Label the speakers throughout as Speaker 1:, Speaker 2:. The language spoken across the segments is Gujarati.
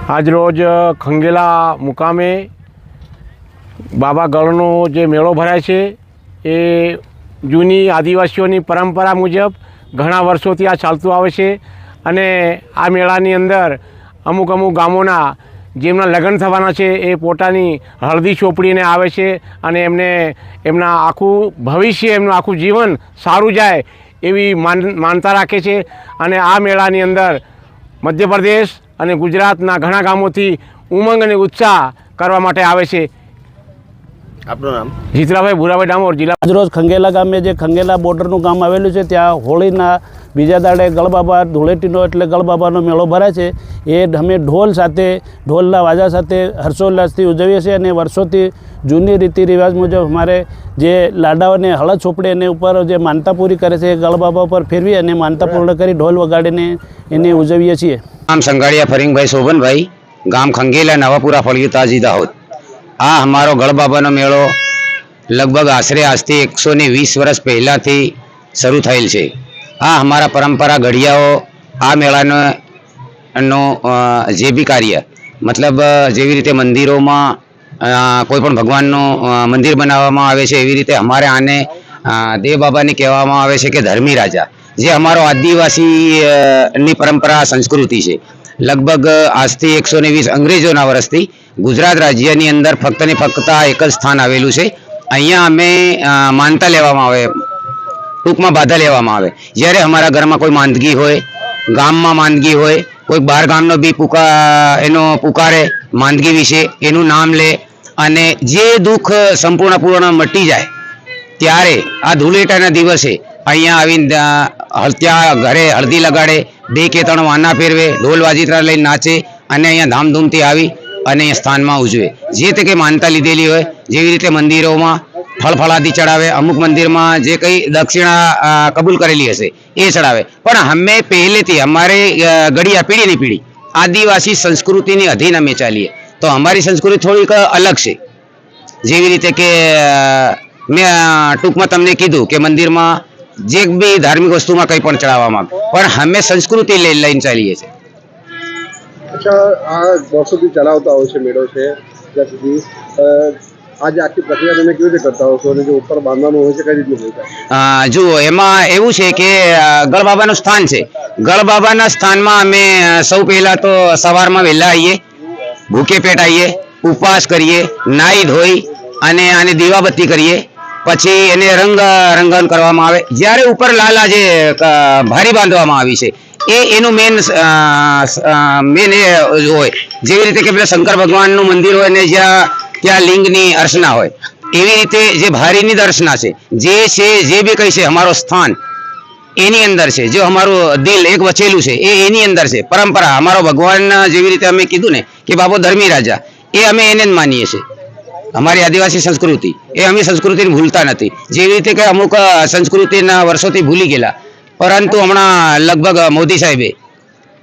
Speaker 1: આજરોજ ખંગેલા મુકામે બાબા ગળનો જે મેળો ભરાય છે એ જૂની આદિવાસીઓની પરંપરા મુજબ ઘણા વર્ષોથી આ ચાલતું આવે છે અને આ મેળાની અંદર અમુક ગામોના જેમના લગ્ન થવાના છે એ પોતાની હળદી ચોપડીને આવે છે અને એમને એમના આખું ભવિષ્ય એમનું આખું જીવન સારું જાય એવી માનતા રાખે છે અને આ મેળાની અંદર મધ્યપ્રદેશ અને ગુજરાતના ઘણા ગામોથી ઉમંગ અને ઉત્સાહ કરવા માટે આવે છે।
Speaker 2: આપનું નામ?
Speaker 1: જીતરાભાઈ ભૂરાભાઈ ડામોર, જિલ્લા।
Speaker 3: આજરોજ ખંગેલા ગામે જે ખંગેલા બોર્ડરનું ગામ આવેલું છે ત્યાં હોળીના બીજા દાડે ગળબાબા ધૂળેટીનો એટલે ગળબાબાનો મેળો ભરાય છે। એ અમે ઢોલ સાથે ઢોલના વાજા સાથે હર્ષોલ્લાસથી ઉજવીએ છીએ અને વર્ષોથી જૂની રીતિ રિવાજ મુજબ અમારે જે લાડાઓને હળદ ચોપડે એને ઉપર જે માનતા પૂરી કરે છે એ ગળબાબા પર ફેરવી અને માનતા પૂર્ણ કરી ઢોલ વગાડીને એને ઉજવીએ છીએ।
Speaker 4: नाम संगाड़िया फरिंगभाई शोभन भाई, गाम खंगेला नवापुरा फड़िયું ताजी दाहोद। आ हमारो गढ़बाबानो मेळो लगभग आश्रे आज थी 120 वर्ष पहला थी शुरू थयेल छे। आ हमारा परंपरा घड़ियाओ आ मेळानो जे भी कार्य मतलब जेवी रीते मंदिरों में कोईपण भगवाननो मंदिर बनाववामां आवे छे एवी रीते अमारे आने देव बाबाने कहेवामां आवे छे के धर्मी राजा, जे अमारो आदिवासी नी परंपरा संस्कृति है। लगभग आज थी 120 अंग्रेजोना वर्षथी गुजरात राज्यनी अंदर फक्त ने फक्त एक ज स्थान आवेलू छे। अहींया अमे मानता लेवामां आवे, टूंकमां बाधा लेवामां आवे। ज्यारे अमारा घरमां कोई मांदगी होय, गाममां मांदगी होय, कोई बार गामनो बी एनो पुकारे मांदगी विषे एनुं नाम ले अने जे दुख संपूर्ण पूर्ण मटी जाए त्यारे आ धूळेटाना दिवसे अहींया आवीने त्या घरे हळदी लगाड़े, 2 के 3 वाना फेरवे, ढोल वाजित्रा लईने नाचे अने अहींया धामधूमथी आवी अने स्थानमा उजवे। जे ते के मानता लीधेली होय जेवी रीते मंदिरोमां फळफळादी चढ़ावे, अमुक मंदिरमां जे कई दक्षिणा कबूल करेली हशे ए चढ़ावे। पण अमे पहेलेथी अमारे गड़िया पीढ़ीनी पीढ़ी आदिवासी संस्कृतिनी अधीन अमे चालीए, तो अमारी संस्कृति थोड़ीक अलग छे। जेवी रीते के मैं टूंकमां तमने कीधुं के मंदिरमां जे भी धार्मिक वस्तु में कई पण चढ़ाववामां पण हमें संस्कृति लईने चालीए छे।
Speaker 2: अच्छा, आ वर्षोथी चलावता होय छे मेळो छे ત્યાં સુધી आज आखी प्रक्रिया તમે કેવી રીતે કરતા હો છો અને જે ઉપર બાંધવાનું હોય છે કઈ રીતનું હોય છે?
Speaker 4: જુઓ એમાં એવું છે કે ગળબાબાનું સ્થાન છે। ગળબાબાના સ્થાનમાં અમે સૌ પહેલા તો સવારમાં વહેલા આવીએ, ભૂખે પેટ આવીએ, ઉપવાસ કરીએ, નાહી ધોઈ અને આને દીવાબત્તી કરીએ, પછી એને રંગન કરવામાં આવે। જ્યારે ઉપર લાલા જે ભારી બાંધવામાં આવી છે એ એનું મેન એ હોય। જેવી રીતે કે પેલા શંકર ભગવાનનું મંદિર હોય ને જ્યાં ત્યાં લિંગની અર્ચના હોય એવી રીતે જે ભારીની દર્શના છે જે બી કઈ છે અમારો સ્થાન એની અંદર છે। જો અમારું દિલ એક વચેલું છે એ એની અંદર છે। પરંપરા અમારો ભગવાન જેવી રીતે અમે કીધું ને કે બાબો ધર્મી રાજા એ અમે એને જ માનીએ છીએ। અમારી આદિવાસી સંસ્કૃતિ એ અમે સંસ્કૃતિને ભૂલતા નથી। જેવી રીતે કે અમુક સંસ્કૃતિના વર્ષોથી ભૂલી ગયેલા, પરંતુ હમણાં લગભગ મોદી સાહેબે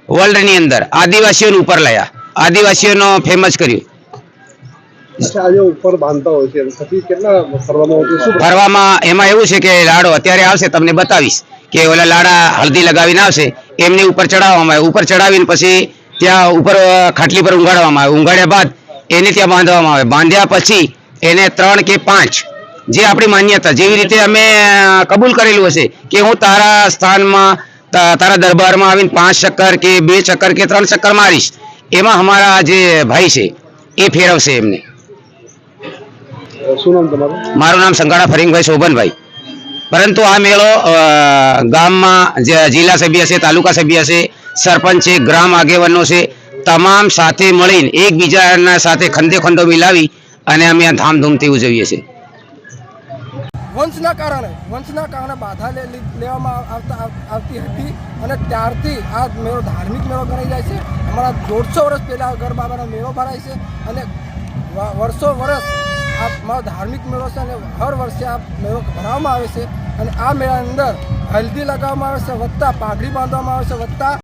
Speaker 4: વર્લ્ડની અંદર આદિવાસીઓને ઉપર લાયા, આદિવાસીઓનો ફેમસ કર્યું।
Speaker 2: अच्छा, आज ऊपर बांधता हो छे પછી કેટલા ફરવામાં આવતું શું
Speaker 4: ફરવામાં એમાં એવું છે કે લાડો અત્યારે આવશે તમને બતાવીશ કે ઓલા લાડા હળદી લગાવીને આવશે એમને ઉપર ચડાવવામાં આવે। ઉપર ચડાવીને પછી ત્યાં ઉપર ખાટલી પર ઊંઘાડવામાં આવે। ઊંઘાડ્યા બાદ એને ત્યાં બાંધવામાં આવે। બાંધ્યા પછી એને 3 કે 5 જે આપણી માન્યતા જેવી રીતે અમે કબૂલ કરેલું હશે કે હું તારા સ્થાનમાં તારા દરબારમાં આવીને 5 ચક્કર કે 2 ચક્કર કે 3 ચક્કર મારીશ, એમાં અમારા જે ભાઈ છે એ ફેરવશે એમને।
Speaker 2: શું નામ તમારું?
Speaker 4: મારું નામ સંગાડા ફરિંગભાઈ શોભનભાઈ। પરંતુ આ મેળો ગામમાં જિલ્લા સભ્ય છે, તાલુકા સભ્ય છે, સરપંચ છે, ગ્રામ આગેવાનો છે, તમામ સાથે મળીને એકબીજાના સાથે ખંડે ખંડો મિલાવી અને અમે આ ધામધૂમથી ઉજવીએ છીએ।
Speaker 5: વંશના કારણે બાધા લેવામાં આવતી હતી અને ત્યારથી આ મેળો ધાર્મિક મેળો ગણાઈ જાય છે। અમારા 150 વર્ષ પહેલાં ગળબાબાનો મેળો ભરાય છે અને વર્ષો વર્ષ આ મારો ધાર્મિક મેળો છે અને હર વર્ષે આ મેળો ભરાવવામાં આવે છે। અને આ મેળાની અંદર હલ્દી લગાવવામાં આવે છે, વત્તા પાઘડી બાંધવામાં આવે છે, વત્તા